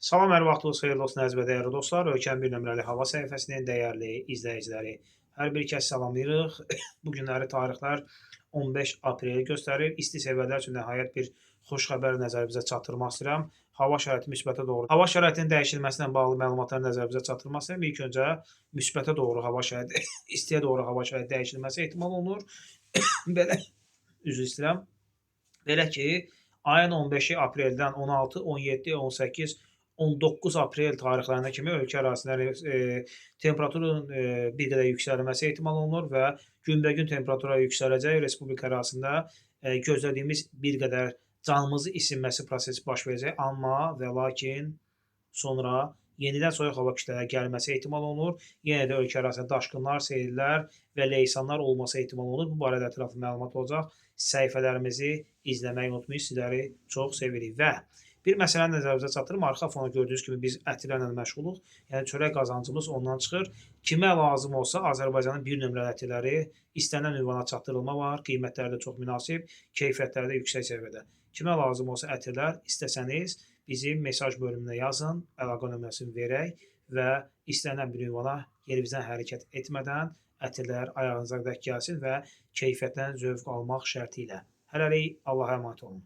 Salam, hər vaxtınız xeyirli olsun əziz və dəyərli dostlar. Ölkənin bir nömrəli hava səhifəsinin dəyərli izləyiciləri. Hər bir kəs salamlayırıq. Bu günləri tarixlər 15 apreli göstərir. İsti sevərlər üçün nəhayət bir xoş xəbər nəzərimizə çatdırmaq istəyirəm. Hava şəraiti müsbətə doğru. Hava şəraitinin dəyişilməsi ilə bağlı məlumatları nəzərimizə çatdırmaq istəyirəm. İlk öncə müsbətə doğru hava şəraiti, istiyə doğru hava şəraiti dəyişilməsi ehtimal olunur. Belə üzr istəyirəm. Belə ki, ayın 15-i apreldən 16, 17, 18, 19 aprel tarixlərinə kimi ölkə ərazisində temperaturun bir qədər yüksəlməsi ehtimal olunur və günbəgün temperatura yüksələcək. Respublika ərazisində gözlədiyimiz bir qədər canımızı isinməsi prosesi baş verəcək. Amma və lakin sonra yenidən soyuq hava kütlələri gəlməsi ehtimal olunur. Yenə də ölkə ərazisində daşqınlar, sellər və leysanlar olması ehtimal olunur. Bu barədə ətraflı məlumat olacaq. Səhifələrimizi izləməyi unutmayın. Sizləri çox sevirik və bir məsələni nəzərimizə çatdırım. Arxa fona gördüyünüz kimi biz ətirlərlə məşğuluq. Yəni çörək qazancımız ondan çıxır. Kimə lazım olsa Azərbaycanın bir nömrəli ətirləri istənilən ünvana çatdırılma var. Qiymətləri də çox münasib, keyfiyyətləri də yüksək səviyyədə. Kimə lazım olsa ətirlər istəsəniz bizim mesaj bölümünə yazın, əlaqə nömrəsini verək və istənilən bir ünvana yerimizdən hərəkət etmədən ətirlər ayağınıza qədər gəlsin və keyfiyyətdən zövq almaq şərti ilə. Hələlik Allaha əmanət olun.